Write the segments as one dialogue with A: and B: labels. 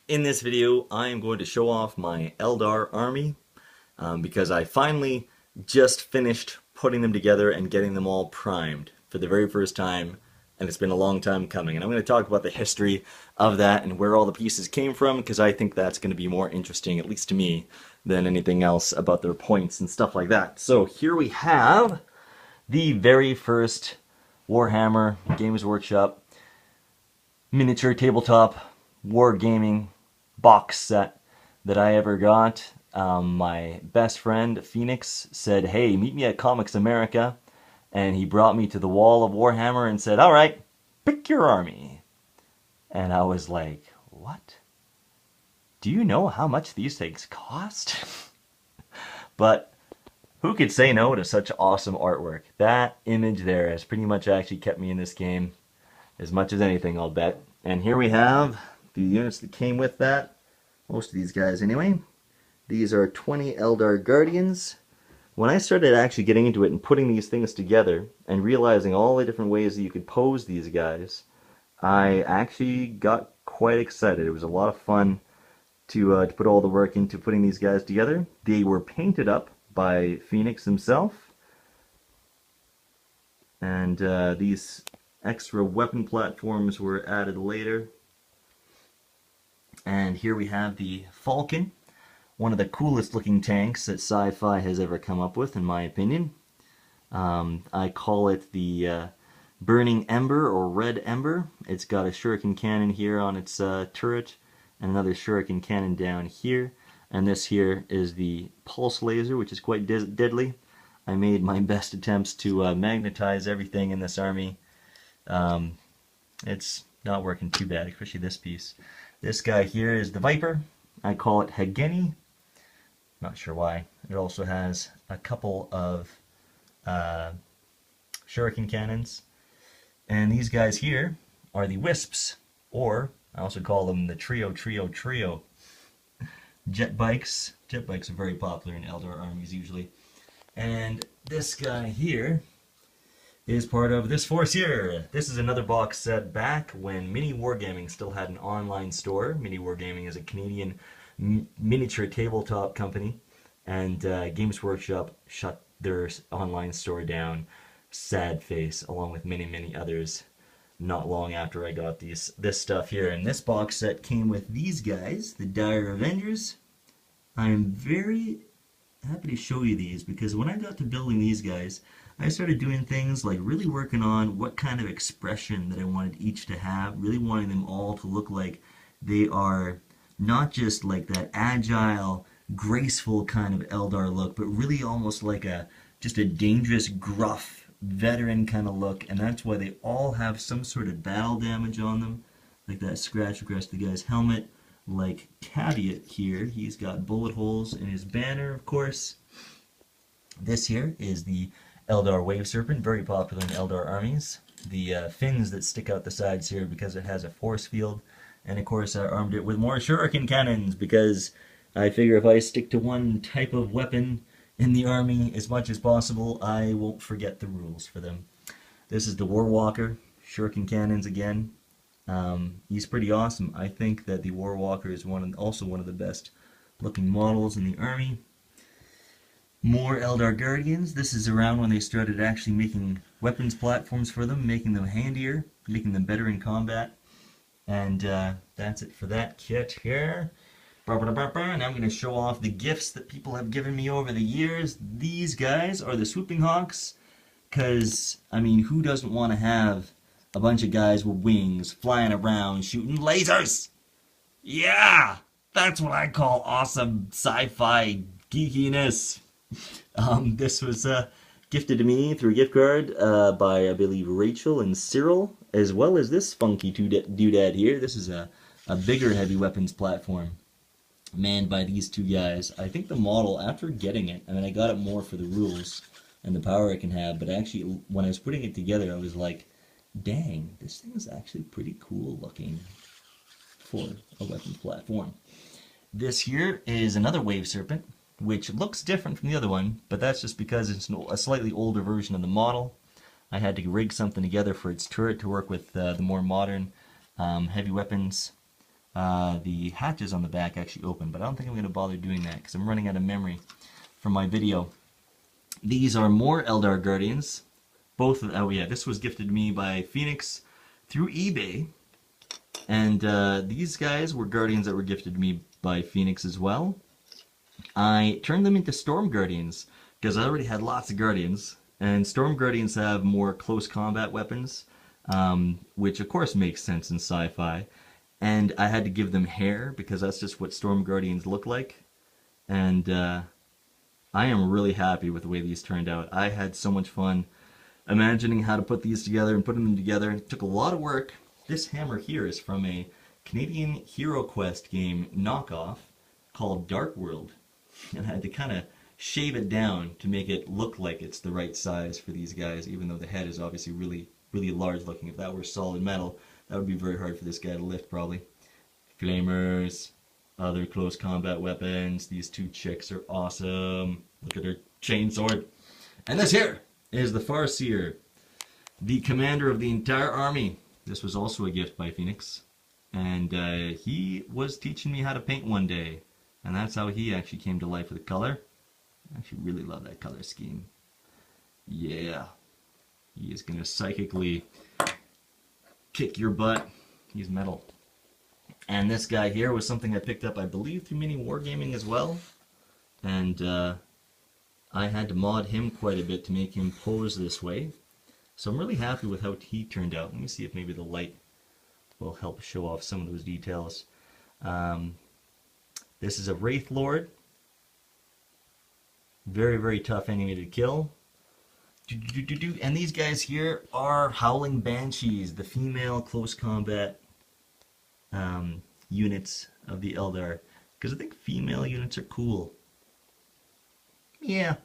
A: In this video, I am going to show off my Eldar Army because I finally just finished putting them together and getting them all primed for the very first time, and it's been a long time coming. And I'm going to talk about the history of that and where all the pieces came from because I think that's going to be more interesting, at least to me, than anything else about their points and stuff like that. So here we have the very first Warhammer Games Workshop miniature tabletop wargaming box set that I ever got. My best friend Phoenix said, "Hey, meet me at Comics America," and he brought me to the wall of Warhammer and said, "All right, pick your army." And I was like, "What? Do you know how much these things cost?" But who could say no to such awesome artwork? That image there has pretty much actually kept me in this game as much as anything, I'll bet. And here we have the units that came with that. Most of these guys anyway. These are 20 Eldar Guardians. When I started actually getting into it and putting these things together and realizing all the different ways that you could pose these guys, I actually got quite excited. It was a lot of fun to put all the work into putting these guys together. They were painted up by Phoenix himself. And these extra weapon platforms were added later. And here we have the Falcon, one of the coolest looking tanks that sci-fi has ever come up with, in my opinion. I call it the Burning Ember or Red Ember. It's got a shuriken cannon here on its turret and another shuriken cannon down here. And this here is the pulse laser, which is quite deadly. I made my best attempts to magnetize everything in this army. It's not working too bad, especially this piece. This guy here is the Viper. I call it Hageni. Not sure why. It also has a couple of shuriken cannons. And these guys here are the Wisps, or I also call them the Trio. Jet bikes. Jet bikes are very popular in Eldar armies usually. And this guy here is part of this force here. This is another box set back when Mini Wargaming still had an online store. Mini Wargaming is a Canadian miniature tabletop company, and Games Workshop shut their online store down. Sad face, along with many others. Not long after I got this stuff here, and this box set came with these guys, the Dire Avengers. I am very happy to show you these because when I got to building these guys, I started doing things like really working on what kind of expression that I wanted each to have, really wanting them all to look like they are not just like that agile, graceful kind of Eldar look, but really almost like just a dangerous, gruff, veteran kind of look, and that's why they all have some sort of battle damage on them, like that scratch across the guy's helmet, like Caveat here. He's got bullet holes in his banner, of course. This here is the Eldar Wave Serpent, very popular in Eldar armies. The fins that stick out the sides here because it has a force field, and of course I armed it with more shuriken cannons because I figure if I stick to one type of weapon in the army as much as possible, I won't forget the rules for them. This is the Warwalker, shuriken cannons again. He's pretty awesome. I think that the Warwalker is also one of the best looking models in the army. More Eldar Guardians. This is around when they started actually making weapons platforms for them, making them handier, making them better in combat. And that's it for that kit here. And I'm going to show off the gifts that people have given me over the years. These guys are the Swooping Hawks, because, I mean, who doesn't want to have a bunch of guys with wings flying around shooting lasers? Yeah! That's what I call awesome sci-fi geekiness. This was gifted to me through a gift card by, I believe, Rachel and Cyril, as well as this funky doodad here. This is a bigger heavy weapons platform manned by these two guys. I think the model, after getting it, I mean, I got it more for the rules and the power it can have, but actually, when I was putting it together, I was like, dang, this thing is actually pretty cool looking for a weapons platform. This here is another Wave Serpent, which looks different from the other one, but that's just because it's a slightly older version of the model. I had to rig something together for its turret to work with the more modern heavy weapons the hatches on the back actually open, but I don't think I'm going to bother doing that because I'm running out of memory for my video. These are more Eldar Guardians. Both of, oh yeah, this was gifted to me by Phoenix through eBay. And these guys were Guardians that were gifted to me by Phoenix as well. I turned them into Storm Guardians because I already had lots of Guardians. And Storm Guardians have more close combat weapons, which of course makes sense in sci-fi. And I had to give them hair because that's just what Storm Guardians look like. And I am really happy with the way these turned out. I had so much fun imagining how to put these together and putting them together. It took a lot of work. This hammer here is from a Canadian Hero Quest game knockoff called Dark World. And I had to kind of shave it down to make it look like it's the right size for these guys, even though the head is obviously really, really large looking. If that were solid metal, that would be very hard for this guy to lift probably. Flamers, other close combat weapons. These two chicks are awesome. Look at her chainsword. And this here is the Farseer, the commander of the entire army. This was also a gift by Phoenix. And he was teaching me how to paint one day. And that's how he actually came to life with the color. I actually really love that color scheme. Yeah. He is going to psychically kick your butt. He's metal. And this guy here was something I picked up, I believe, through Mini Wargaming as well. And I had to mod him quite a bit to make him pose this way. So I'm really happy with how he turned out. Let me see if maybe the light will help show off some of those details. This is a Wraith Lord. Very, very tough enemy to kill. And these guys here are Howling Banshees, the female close combat units of the Eldar. Because I think female units are cool. Yeah,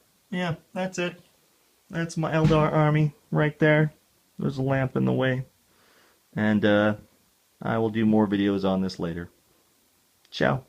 A: that's it. That's my Eldar army right there. There's a lamp in the way. And I will do more videos on this later. Ciao.